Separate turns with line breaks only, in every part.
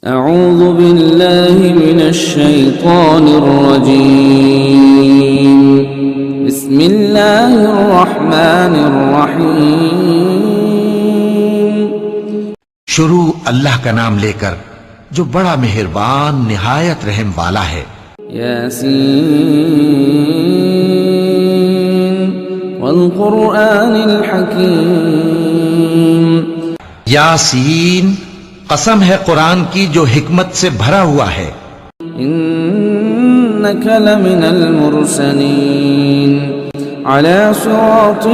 اعوذ باللہ من الشیطان الرجیم بسم اللہ الرحمن الرحیم
شروع اللہ کا نام لے کر جو بڑا مہربان نہایت رحم والا ہے۔
یاسین والقرآن الحکیم
یاسین، قسم ہے قرآن کی جو حکمت سے بھرا ہوا ہے۔
انک لمن المرسلین علی صراط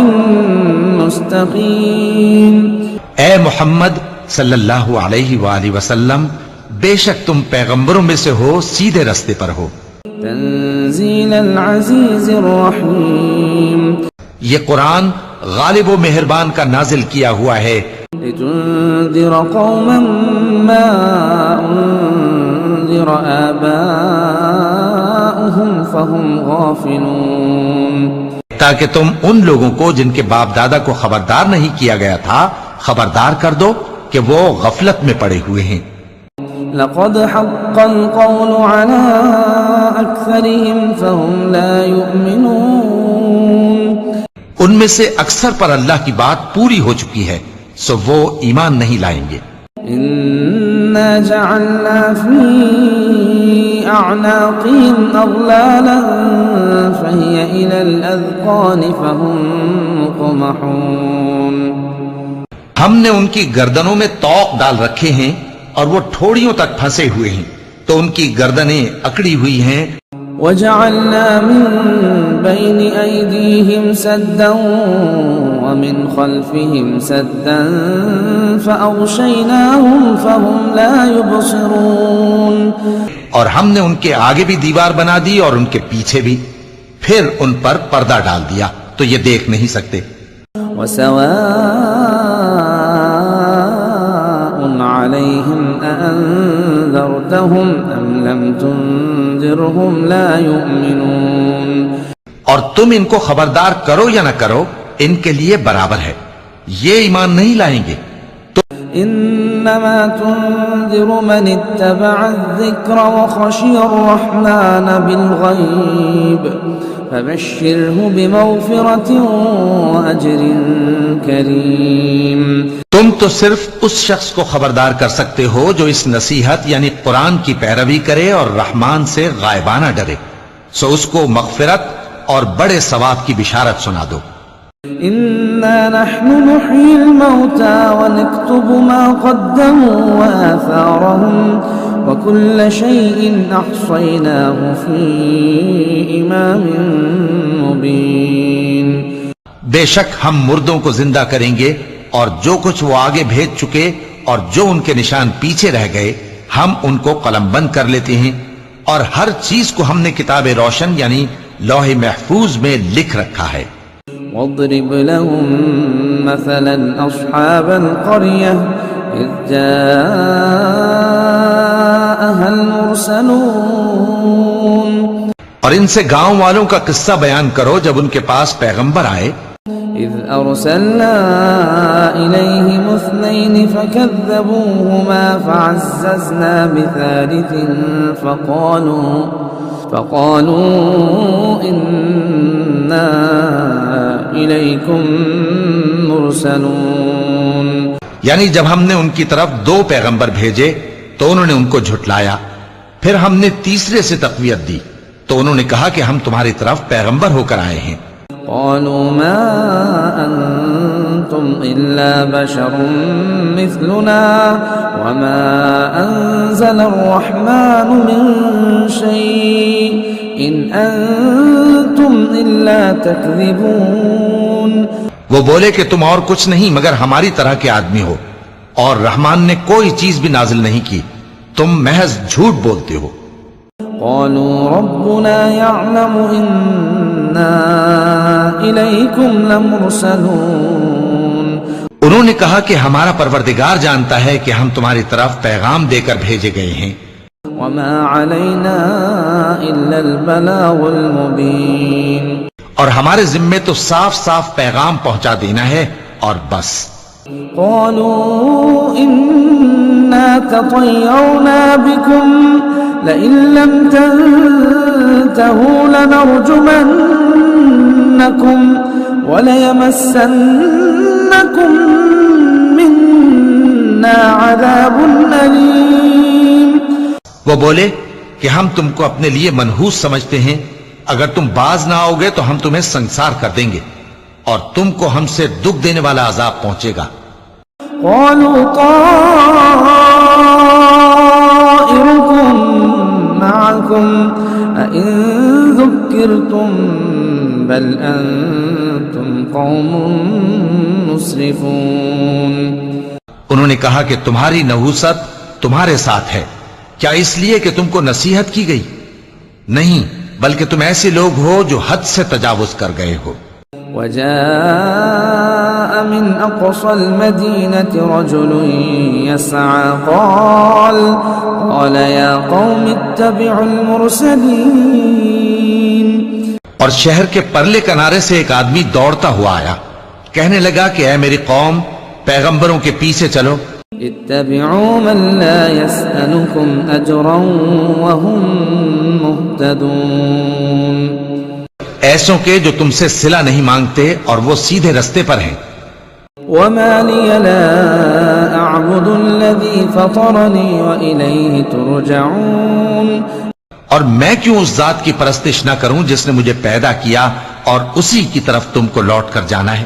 مستقیم،
اے محمد صلی اللہ علیہ وآلہ وسلم، بے شک تم پیغمبروں میں سے ہو، سیدھے رستے پر ہو۔
تنزیل العزیز الرحیم،
یہ قرآن غالب و مہربان کا نازل کیا ہوا ہے،
لتنذر قوما ما انذر آباؤهم فهم غافلون،
تاکہ تم ان لوگوں کو جن کے باپ دادا کو خبردار نہیں کیا گیا تھا خبردار کر دو کہ وہ غفلت میں پڑے ہوئے ہیں۔
لقد حق القول على اکثرهم فهم لا يؤمنون،
ان میں سے اکثر پر اللہ کی بات پوری ہو چکی ہے سو وہ ایمان نہیں لائیں گے۔
انا جعلنا في اعناقهم اغلالا فهي الى الاذقان فهم مقمحون،
ہم نے ان کی گردنوں میں طوق ڈال رکھے ہیں اور وہ ٹھوڑیوں تک پھنسے ہوئے ہیں تو ان کی گردنیں اکڑی ہوئی ہیں۔
وجعلنا من بين أيديهم سدا ومن خلفهم سدا فأغشيناهم فهم لا يبصرون،
اور ہم نے ان کے آگے بھی دیوار بنا دی اور ان کے پیچھے بھی، پھر ان پر پردہ ڈال دیا تو یہ دیکھ نہیں سکتے۔
وسواء عليهم أأنذرتهم أم لم تنذرهم لا يؤمنون،
اور تم ان کو خبردار کرو یا نہ کرو ان کے لیے برابر ہے، یہ ایمان نہیں لائیں گے۔
انما تنذر من اتبع الذکر وخشی الرحمن بالغیب فبشره بمغفرة وأجر کریم،
تم تو صرف اس شخص کو خبردار کر سکتے ہو جو اس نصیحت یعنی قرآن کی پیروی کرے اور رحمان سے غائبانہ ڈرے، سو اس کو مغفرت اور بڑے ثواب کی بشارت سنا دو۔
انا نحن نحيي الموتى ونكتب ما قدموا وآثارهم وكل شيء احصيناه في امام مبين،
بے شک ہم مردوں کو زندہ کریں گے اور جو کچھ وہ آگے بھیج چکے اور جو ان کے نشان پیچھے رہ گئے ہم ان کو قلم بند کر لیتے ہیں، اور ہر چیز کو ہم نے کتاب روشن یعنی لوح محفوظ میں لکھ رکھا ہے۔
واضرب لهم مثلا اصحاب القرية اذ جاءها المرسلون،
اور ان سے گاؤں والوں کا قصہ بیان کرو جب ان کے پاس پیغمبر آئے۔
اذ ارسلنا اليهم اثنين فكذبوهما فعززنا بثالث فقالوا إنا إليكم مرسلون،
یعنی جب ہم نے ان کی طرف دو پیغمبر بھیجے تو انہوں نے ان کو جھٹلایا، پھر ہم نے تیسرے سے تقویت دی تو انہوں نے کہا کہ ہم تمہاری طرف پیغمبر ہو کر آئے ہیں۔
قالوا ما أنتم إلا بشر مثلنا وما أنزل الرحمن من شيء إن أنتم إلا تكذبون،
وہ بولے کہ تم اور کچھ نہیں مگر ہماری طرح کے آدمی ہو، اور رحمان نے کوئی چیز بھی نازل نہیں کی، تم محض جھوٹ بولتے ہو۔
قالوا ربنا يعلم إنا إليكم لمرسلون،
انہوں نے کہا کہ ہمارا پروردگار جانتا ہے کہ ہم تمہاری طرف پیغام دے کر بھیجے گئے ہیں۔
وما علينا إلا البلاغ المبين،
اور ہمارے ذمے تو صاف صاف پیغام پہنچا دینا ہے اور بس۔
قالوا إنا تطيرنا بكم لئن لم تنتهوا لنرجمنكم وليمسنكم منا عذاب أليم.
وہ بولے کہ ہم تم کو اپنے لیے منحوس سمجھتے ہیں، اگر تم باز نہ آؤ گے تو ہم تمہیں سنسار کر دیں گے اور تم کو ہم سے دکھ دینے والا عذاب پہنچے گا.
قالوا طائركم معكم أئن ذكرتم بل أنتم قوم مسرفون.
انہوں نے کہا کہ تمہاری نحوست تمہارے ساتھ ہے، کیا اس لیے کہ تم کو نصیحت کی گئی؟ نہیں، بلکہ تم ایسے لوگ ہو جو حد سے تجاوز کر گئے ہو.
وجاء من أقصى المدينة رجل يسعى قال يا قوم اتبعوا المرسلين.
اور شہر کے پرلے کنارے سے ایک آدمی دوڑتا ہوا آیا، کہنے لگا کہ اے میری قوم، پیغمبروں کے پیچھے چلو.
اتبعوا من لا يسألكم أجرا وهم مهتدون.
ایسوں کے جو تم سے صلہ نہیں مانگتے اور وہ سیدھے رستے پر ہیں.
وما لي لا أعبد الذي فطرني وإليه ترجعون.
اور میں کیوں اس ذات کی پرستش نہ کروں جس نے مجھے پیدا کیا اور اسی کی طرف تم کو لوٹ کر جانا ہے.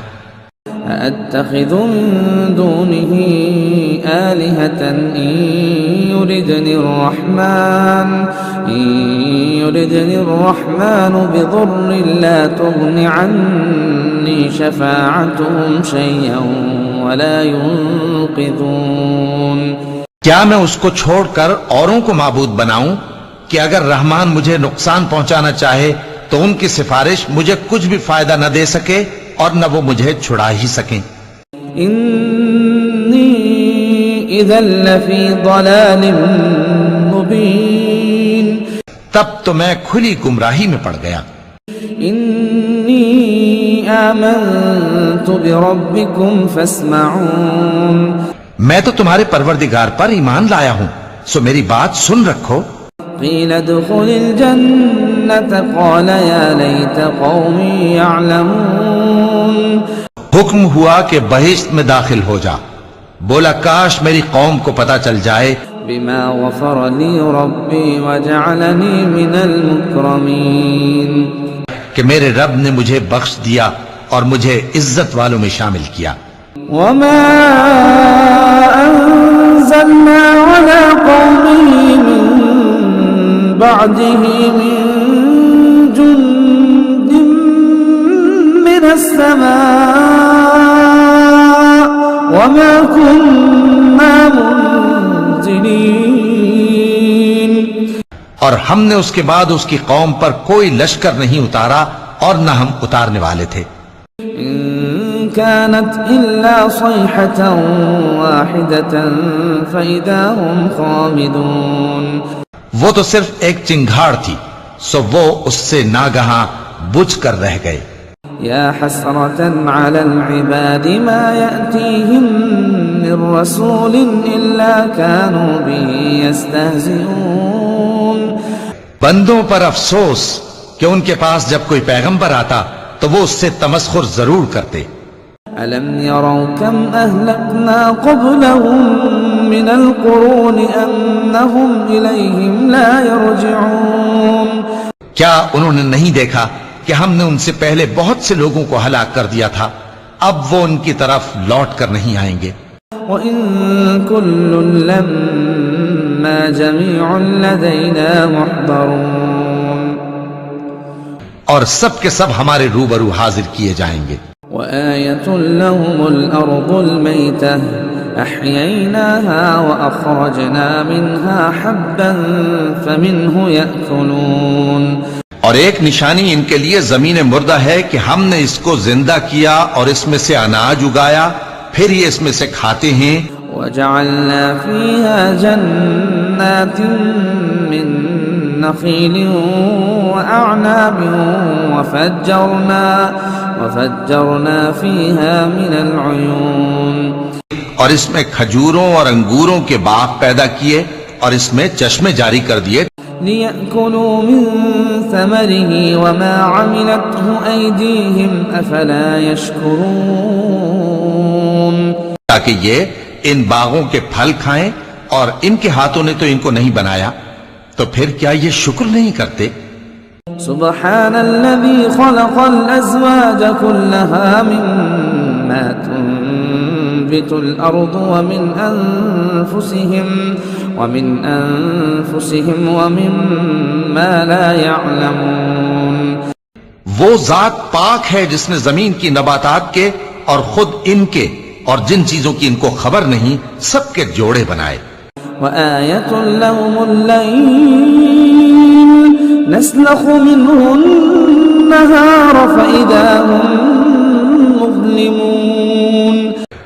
أأتخذ من دونه آلهة إن يردني الرحمن بضر لا تغن عني شفاعتهم شيئا ولا ينقذون.
کیا میں اس کو چھوڑ کر اوروں کو معبود بناؤں کہ اگر رحمان مجھے نقصان پہنچانا چاہے تو ان کی سفارش مجھے کچھ بھی فائدہ نہ دے سکے اور نہ وہ مجھے چھڑا ہی سکیں.
انی اذا لفی ضلال مبین.
تب تو میں کھلی گمراہی میں پڑ گیا.
انی آمنت بربکم فاسمعون.
میں تو تمہارے پروردگار پر ایمان لایا ہوں، سو میری بات سن رکھو.
قیل ادخل الجنة قال یا لیت قومی یعلمون.
حکم ہوا کہ بہشت میں داخل ہو جا. بولا کاش میری قوم کو پتا چل جائے
بما غفر لی ربی وجعلنی من المکرمین.
کہ میرے رب نے مجھے بخش دیا اور مجھے عزت والوں میں شامل کیا.
وما انزلنا على قومه من بعده من جند من السماء وما كنا منزلين.
اور ہم نے اس کے بعد اس کی قوم پر کوئی لشکر نہیں اتارا اور نہ ہم اتارنے والے تھے.
إن كانت إلا صيحة واحدة فإذا هم خامدون.
وہ تو صرف ایک چنگھاڑ تھی، سو وہ اس سے ناگہاں بجھ کر رہ گئے.
يا حسرة على العباد ما يأتيهم من رسول إلا كانوا به يستهزئون.
بندوں پر افسوس کہ ان کے پاس جب کوئی پیغمبر آتا تو وہ اس سے تمسخر ضرور کرتے.
ألم يروا كم أهلكنا قبلهم من القرون أنهم إليهم لا يرجعون.
کیا انہوں نے نہیں دیکھا کہ ہم نے ان سے پہلے بہت سے لوگوں کو ہلاک کر دیا تھا، اب وہ ان کی طرف لوٹ کر نہیں آئیں گے.
وَإِن كُلٌّ لَمَّا جَمِيعٌ لَدَيْنَا مُحْضَرُونَ.
اور سب کے سب ہمارے روبرو حاضر کیے جائیں گے.
وآية لهم الأرض الميتة أحييناها وأخرجنا منها حبا فمنه يأكلون.
اور ایک نشانی ان کے لیے زمین مردہ ہے کہ ہم نے اس کو زندہ کیا اور اس میں سے اناج اگایا، پھر یہ اس میں سے کھاتے ہیں.
وجعلنا فيها جنات من نخيل وأعناب وفجرنا فيها من العيون.
اور اس میں کھجوروں اور انگوروں کے باغ پیدا کیے اور اس میں چشمے جاری کر دیے
لِيَأْكُلُوا مِن ثَمَرِهِ وَمَا عَمِلَتْهُ أَيْدِيهِمْ أَفَلَا يَشْكُرُونَ
تاکہ یہ ان باغوں کے پھل کھائیں اور ان کے ہاتھوں نے تو ان کو نہیں بنایا تو پھر کیا یہ شکر نہیں کرتے
سبحان الذي خلق الأزواج كلها مما تنبت الأرض ومن أنفسهم ومما لا يعلمون
وہ ذات پاک ہے جس نے زمین کی نباتات کے اور خود ان کے اور جن چیزوں کی ان کو خبر نہیں سب کے جوڑے بنائے
وآية لهم الليل نسلخ منه النهار فإذا هم مظلمون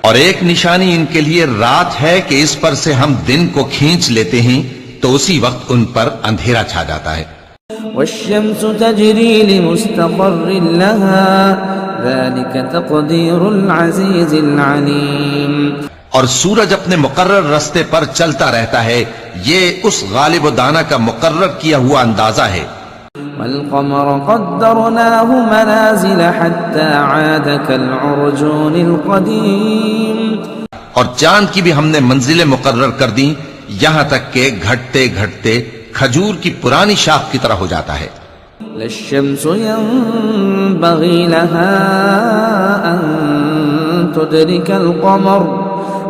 اور ایک نشانی ان کے لیے رات ہے کہ اس پر سے ہم دن کو کھینچ لیتے ہیں تو اسی وقت ان پر اندھیرا چھا جاتا ہے
والشمس تجري لمستقر لها ذلك تقدير العزيز العليم
اور سورج اپنے مقرر رستے پر چلتا رہتا ہے یہ اس غالب و دانا کا مقرر کیا ہوا اندازہ ہے
والقمر قدرناه منازل حتى عاد كالعرجون القديم
اور چاند کی بھی ہم نے منزلیں مقرر کر دیں یہاں تک کہ گھٹتے گھٹتے کھجور کی پرانی شاخ کی طرح ہو جاتا ہے
للشمس ينبغي لها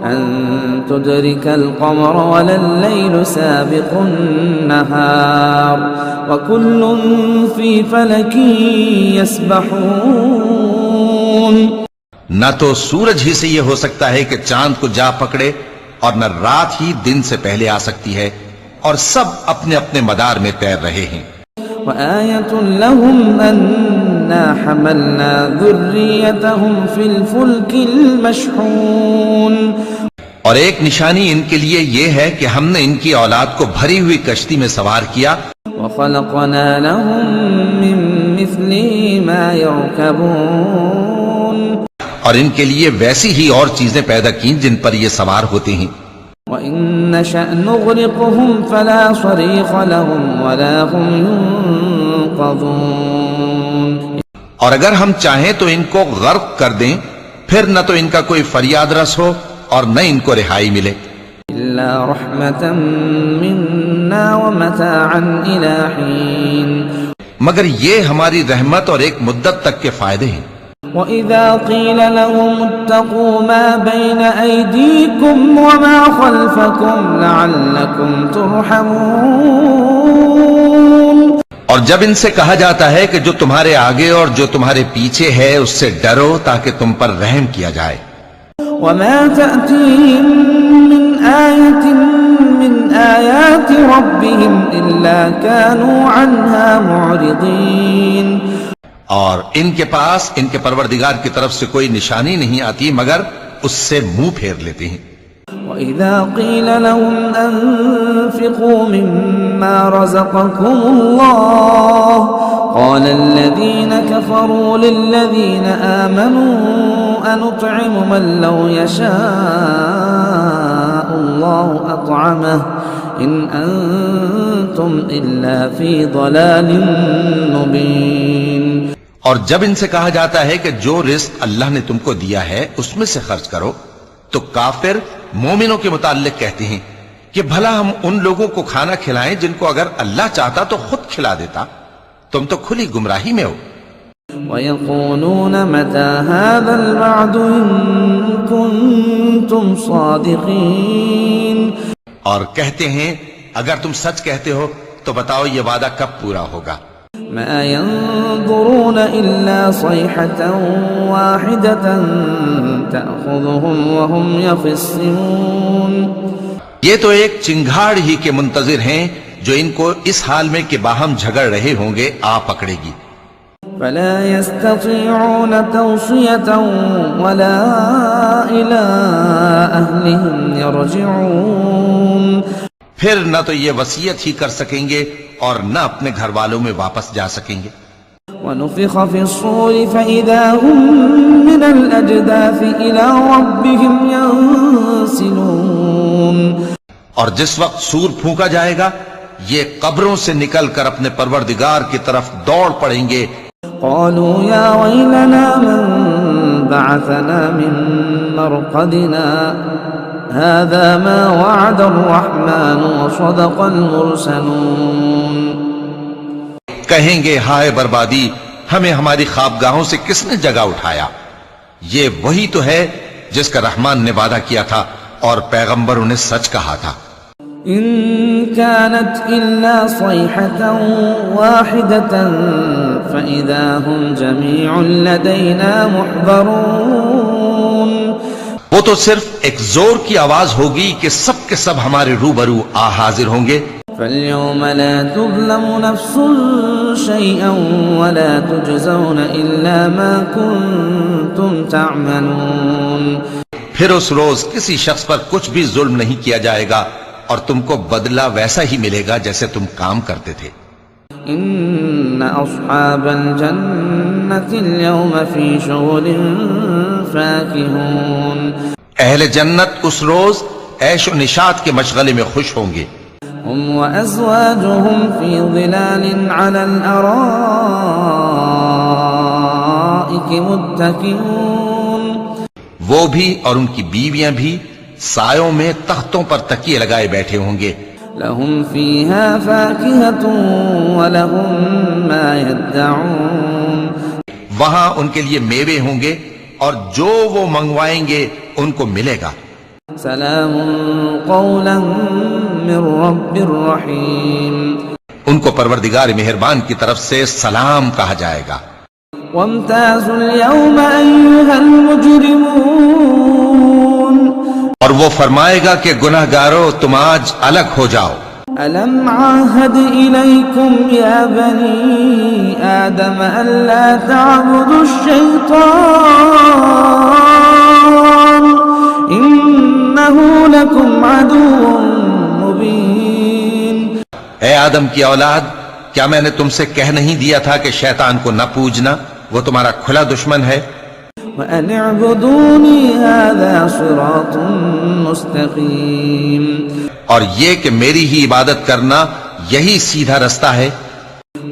أن تدرك القمر ولا الليل سابق النهار وكل في فلك يسبحون
نہ تو سورج ہی سے یہ ہو سکتا ہے کہ چاند کو جا پکڑے اور نہ رات ہی دن سے پہلے آ سکتی ہے اور سب اپنے اپنے مدار میں تیر رہے ہیں
وآية لهم أنا حملنا ذريتهم في الفلك المشحون
اور ایک نشانی ان کے لیے یہ ہے کہ ہم نے ان کی اولاد کو بھری ہوئی کشتی میں سوار کیا
وخلقنا لهم من مثله ما يركبون
اور ان کے لیے ویسی ہی اور چیزیں پیدا کی جن پر یہ سوار ہوتے ہیں
وَإِن نَّشَأْ نُغْرِقْهُمْ فَلَا صَرِيخَ لَهُمْ وَلَا هُمْ يُنقَذُونَ
اور اگر ہم چاہیں تو ان کو غرق کر دیں پھر نہ تو ان کا کوئی فریاد رس ہو اور نہ ان کو رہائی ملے
إِلَّا رَحْمَةً مِنَّا وَمَتَاعًا إِلَى حِينٍ
مگر یہ ہماری رحمت اور ایک مدت تک کے فائدے ہیں
وَإِذَا قِيلَ لَهُمُ اتَّقُوا مَا بَيْنَ أَيْدِيكُمْ وَمَا خَلْفَكُمْ لَعَلَّكُمْ تُرْحَمُونَ
اور جب ان سے کہا جاتا ہے کہ جو تمہارے آگے اور جو تمہارے پیچھے ہے اس سے ڈرو تاکہ تم پر رحم کیا جائے
وَمَا تَأْتِيهِم مِّنْ آيَةٍ مِّنْ آيَاتِ رَبِّهِمْ إِلَّا كَانُوا عَنْهَا مُعْرِضِينَ
اور ان کے پاس ان کے پروردگار کی طرف سے کوئی نشانی نہیں آتی مگر اس سے منہ پھیر لیتے ہیں
وَإِذَا قِيلَ لَهُمْ أَنفِقُوا مِمَّا رَزَقَكُمُ اللَّهُ قَالَ الَّذِينَ كَفَرُوا لِلَّذِينَ آمَنُوا أَنُطْعِمُ مَن لَّوْ يَشَاءُ اللَّهُ أَطْعَمَهُ إِنْ أَنتُمْ إِلَّا فِي ضَلَالٍ مُّبِينٍ
اور جب ان سے کہا جاتا ہے کہ جو رزق اللہ نے تم کو دیا ہے اس میں سے خرچ کرو تو کافر مومنوں کے متعلق کہتے ہیں کہ بھلا ہم ان لوگوں کو کھانا کھلائیں جن کو اگر اللہ چاہتا تو خود کھلا دیتا تم تو کھلی گمراہی میں ہو
وَيَقُولُونَ مَتَى هَذَا الْوَعْدُ إِن كُنتُمْ صَادِقِينَ
اور کہتے ہیں اگر تم سچ کہتے ہو تو بتاؤ یہ وعدہ کب پورا ہوگا
مَا يَنظُرُونَ إِلَّا صَيْحَةً وَاحِدَةً تَأْخُذُهُمْ وَهُمْ يَخِصِّمُونَ
یہ تو ایک چنگھاڑ ہی کے منتظر ہیں جو ان کو اس حال میں کہ باہم جھگڑ رہے ہوں گے آ پکڑے گی
فَلَا يَسْتَطِيعُونَ تَوْصِيَةً وَلَا إِلَىٰ أَهْلِهِمْ يَرْجِعُونَ
پھر نہ تو یہ وصیت ہی کر سکیں گے اور نہ اپنے گھر والوں میں واپس جا سکیں گے
ونفخ في الصور فإذا هم من الأجداث إلى ربهم ينسلون.
اور جس وقت سور پھونکا جائے گا یہ قبروں سے نکل کر اپنے پروردگار کی طرف دوڑ پڑیں گے.
قالوا يا ويلنا من بعثنا من مرقدنا هذا ما وعد الرحمن وصدق المرسلون.
کہیں گے ہائے بربادی، ہمیں ہماری خوابگاہوں سے کس نے جگہ اٹھایا؟ یہ وہی تو ہے جس کا رحمان نے وعدہ کیا تھا اور پیغمبروں نے سچ کہا تھا.
إن كانت إلا صيحة واحدة فإذا هم جميع لدينا محضرون.
وہ تو صرف ایک زور کی آواز ہوگی کہ سب کے سب ہمارے روبرو حاضر ہوں گے.
فاليوم لا تظلم نفس شيئا ولا تجزون إلا ما كنتم تعملون.
پھر اس روز کسی شخص پر کچھ بھی ظلم نہیں کیا جائے گا اور تم کو بدلہ ویسا ہی ملے گا جیسے تم کام کرتے تھے.
ان اصحاب الجنة اليوم في شغل فاكهون.
اہل جنت اس روز عیش و نشاط کے مشغلے میں خوش ہوں گے.
هم وازواجهم في ظلال على الارائك متكئون.
وہ بھی اور ان کی بیویاں بھی سایوں میں تختوں پر تکیے لگائے بیٹھے ہوں گے.
لهم فيها فاكهة ولهم ما يدعون.
وہاں ان کے لیے میوے ہوں گے اور جو وہ منگوائیں گے ان کو ملے گا.
سلام قولا من رب الرحیم.
ان کو پروردگار مہربان کی طرف سے سلام کہا جائے گا.
وامتازوا اليوم أيها المجرمون.
اور وہ فرمائے گا کہ گناہگارو تم آج الگ ہو جاؤ.
ألم عاهد إليكم يا بني آدم ألا تعبدوا الشيطان إنه لكم عدو مبين.
اے آدم کی اولاد، کیا میں نے تم سے کہہ نہیں دیا تھا کہ شیطان کو نہ پوجنا، وہ تمہارا کھلا دشمن ہے.
وَأَنِ اعْبُدُونِي هَذَا صِرَاطٌ مُسْتَقِيمٌ.
اور یہ کہ میری ہی عبادت کرنا یہی سیدھا رستہ ہے.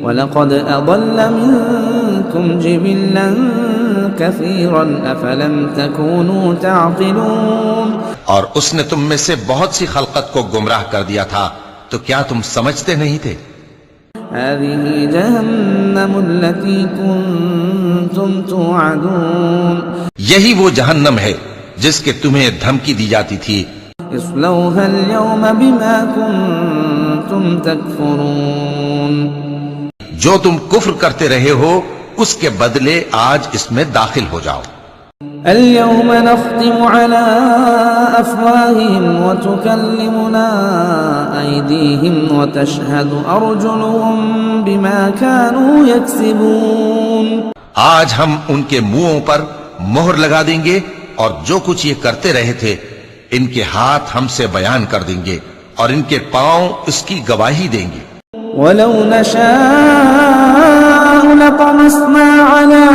وَلَقَدْ أَضَلَّ مِنكُمْ جِبِلًّا كَثِيرًا أَفَلَمْ تَكُونُوا تَعْقِلُونَ.
اور اس نے تم میں سے بہت سی خلقت کو گمراہ کر دیا تھا، تو کیا تم سمجھتے نہیں تھے؟
هذه جهنم التي كنتم توعدون.
یہی وہ جہنم ہے جس کے تمہیں دھمکی دی جاتی تھی.
اصلوها اليوم بما كنتم تكفرون.
جو تم کفر کرتے رہے ہو اس کے بدلے آج اس میں داخل ہو جاؤ.
اليوم نختم على أفواههم وتكلمنا أيديهم وتشهد أرجلهم بما كانوا يكسبون.
آج ہم ان کے منہوں پر مہر لگا دیں گے اور جو کچھ یہ کرتے رہے تھے ان کے ہاتھ ہم سے بیان کر دیں گے اور ان کے پاؤں اس کی گواہی دیں گے.
ولو نشاء لطمسنا على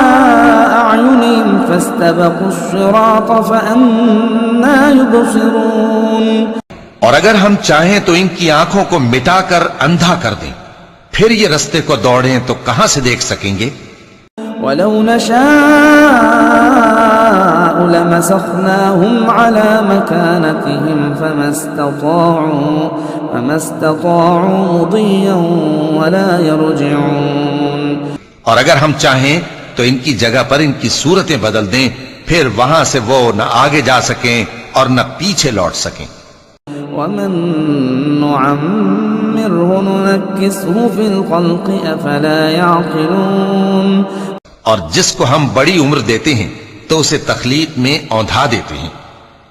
أعينهم فاستبقوا الصراط فأنى يبصرون.
اور اگر ہم چاہیں تو ان کی آنکھوں کو مٹا کر اندھا کر دیں، پھر یہ رستے کو دوڑیں تو کہاں سے دیکھ سکیں گے.
ولو نشاء لمسخناهم على مكانتهم فما استطاعوا مضيا ولا يرجعون.
اور اگر ہم چاہیں تو ان کی جگہ پر ان کی صورتیں بدل دیں، پھر وہاں سے وہ نہ آگے جا سکیں اور نہ پیچھے لوٹ سکیں.
ومن نعمره ننكسه في الخلق افلا يعقلون.
اور جس کو ہم بڑی عمر دیتے ہیں تو اسے تخلیق میں اوندھا دیتے ہیں،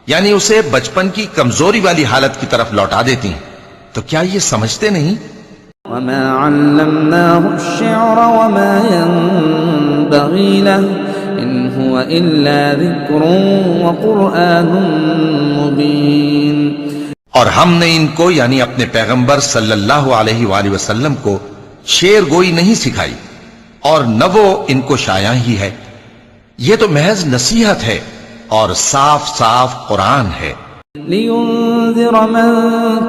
یعنی اسے بچپن کی کمزوری والی حالت کی طرف لوٹا دیتے ہیں. تو کیا یہ سمجھتے نہیں؟
وما علمناه الشعر وما ينبغي له إن هو إلا ذكر وقرآن مبين.
اور ہم نے ان کو یعنی اپنے پیغمبر صلی اللہ علیہ وآلہ وسلم کو شعر گوئی نہیں سکھائی اور نہ وہ ان کو شایع ہی ہے. یہ تو محض نصیحت ہے اور صاف صاف قرآن ہے.
لِيُنذِرَ مَن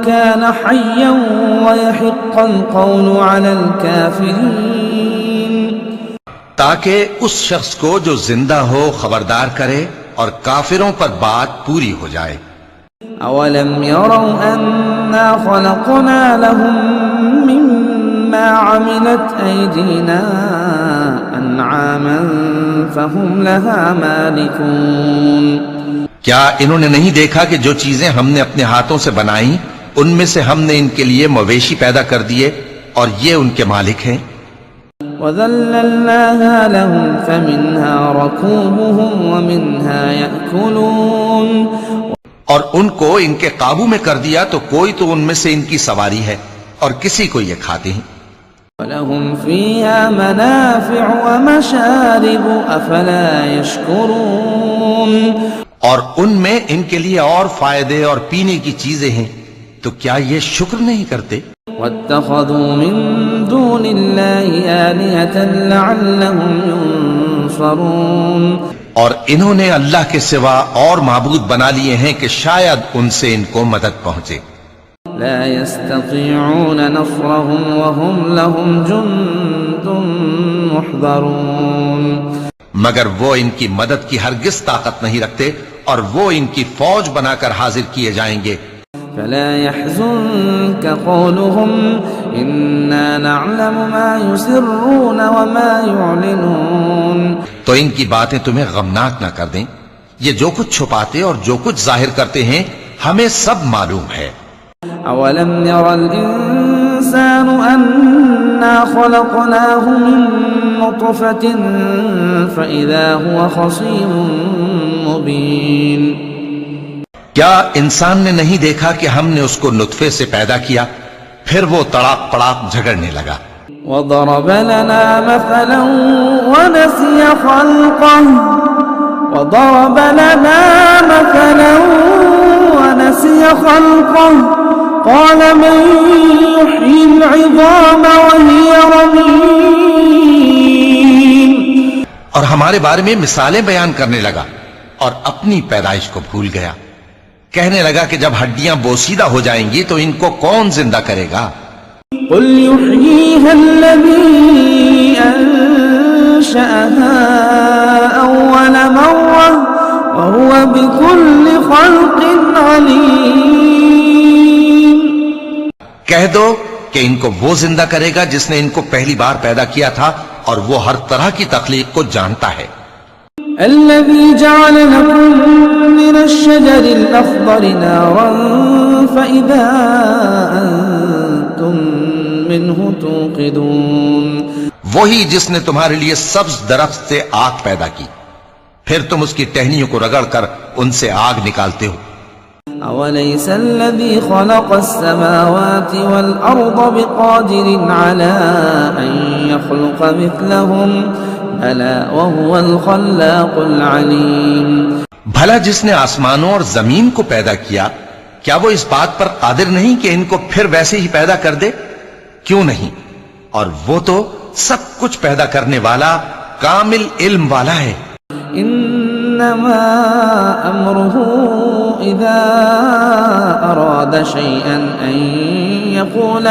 كَانَ حَيًّا وَيَحِقَّ الْقَوْلُ عَلَى الْكَافِرِينَ
تاکہ اس شخص کو جو زندہ ہو خبردار کرے اور کافروں پر بات پوری ہو جائے.
أَوَلَمْ يَرَوْا أَنَّا خَلَقْنَا لَهُم مِّمَّا عَمِلَتْ أَيْدِينَا أَنْعَامًا فَهُمْ لَهَا مَالِكُونَ
کیا انہوں نے نہیں دیکھا کہ جو چیزیں ہم نے اپنے ہاتھوں سے بنائیں ان میں سے ہم نے ان کے لیے مویشی پیدا کر دیے اور یہ ان کے مالک ہیں.
وَذَلَّلْنَاهَا لَهُمْ فَمِنْهَا رَكُوبُهُمْ وَمِنْهَا يَأْكُلُونَ
اور ان کو ان کے قابو میں کر دیا تو کوئی تو ان میں سے ان کی سواری ہے اور کسی کو یہ کھاتے ہیں.
وَلَهُمْ فِيهَا مَنَافِعُ وَمَشَارِبُ أَفَلَا يَشْكُرُونَ
اور ان میں ان کے لیے اور فائدے اور پینے کی چیزیں ہیں تو کیا یہ شکر نہیں کرتے.
وَاتَّخَذُوا مِن دُونِ اللَّهِ آلِهَةً لَعَلَّهُمْ يُنصَرُونَ
اور انہوں نے اللہ کے سوا اور معبود بنا لیے ہیں کہ شاید ان سے ان کو مدد پہنچے.
لا يستطيعون نصرهم وهم لهم جند محضرون
مگر وہ ان کی مدد کی ہرگز طاقت نہیں رکھتے اور وہ ان کی فوج بنا کر حاضر کیے جائیں گے.
فلا يحزنك قولهم إنا نعلم ما يسرون وما يعلنون
تو ان کی باتیں تمہیں غمناک نہ کر دیں. یہ جو کچھ چھپاتے اور جو کچھ ظاہر کرتے ہیں ہمیں سب معلوم ہے.
أولم ير الإنسان أنا خلقناه من نطفة فإذا هو خصيم مبين
کیا انسان نے نہیں دیکھا کہ ہم نے اس کو نطفے سے پیدا کیا پھر وہ تڑاک پڑاک جھگڑنے لگا.
وضرب لنا مثلا ونسي خلقه قال من يحيي العظام وهي رميم
اور ہمارے بارے میں مثالیں بیان کرنے لگا اور اپنی پیدائش کو بھول گیا. کہنے لگا کہ جب ہڈیاں بوسیدہ ہو جائیں گی تو ان کو کون زندہ کرے گا.
قل يحييها الذي أنشأها أول مرة وهو بكل خلق عليم
کہہ دو کہ ان کو وہ زندہ کرے گا جس نے ان کو پہلی بار پیدا کیا تھا اور وہ ہر طرح کی تخلیق کو جانتا ہے.
الذي جعل لكم من الشجر الأخضر نارا فإذا أنتم منه توقدون
وہی جس نے تمہارے لیے سبز درخت سے آگ پیدا کی پھر تم اس کی ٹہنیوں کو رگڑ کر ان سے آگ نکالتے ہو.
أوليس الذي خلق السماوات والأرض بقادر على أن يخلق مثلهم بلى وهو الخلاق العليم
بھلا جس نے آسمانوں اور زمین کو پیدا کیا کیا وہ اس بات پر قادر نہیں کہ ان کو پھر ویسے ہی پیدا کر دے؟ کیوں نہیں، اور وہ تو سب کچھ پیدا کرنے والا کامل علم والا ہے.
انما امره اذا اراد شيئا ان يقول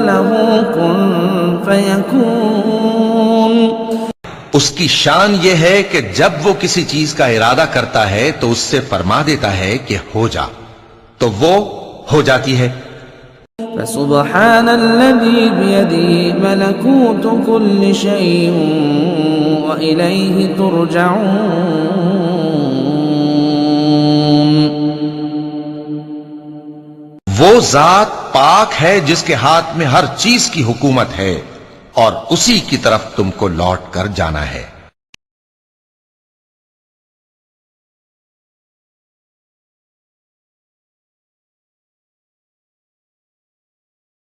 له كن فيكون
اس کی شان یہ ہے کہ جب وہ کسی چیز کا ارادہ کرتا ہے تو اس سے فرما دیتا ہے کہ ہو جا تو وہ ہو جاتی ہے.
فسبحان الذي بيده ملكوت كل شيء وإليه ترجعون
وہ ذات پاک ہے جس کے ہاتھ میں ہر چیز کی حکومت ہے اور اسی کی طرف تم کو لوٹ کر جانا ہے.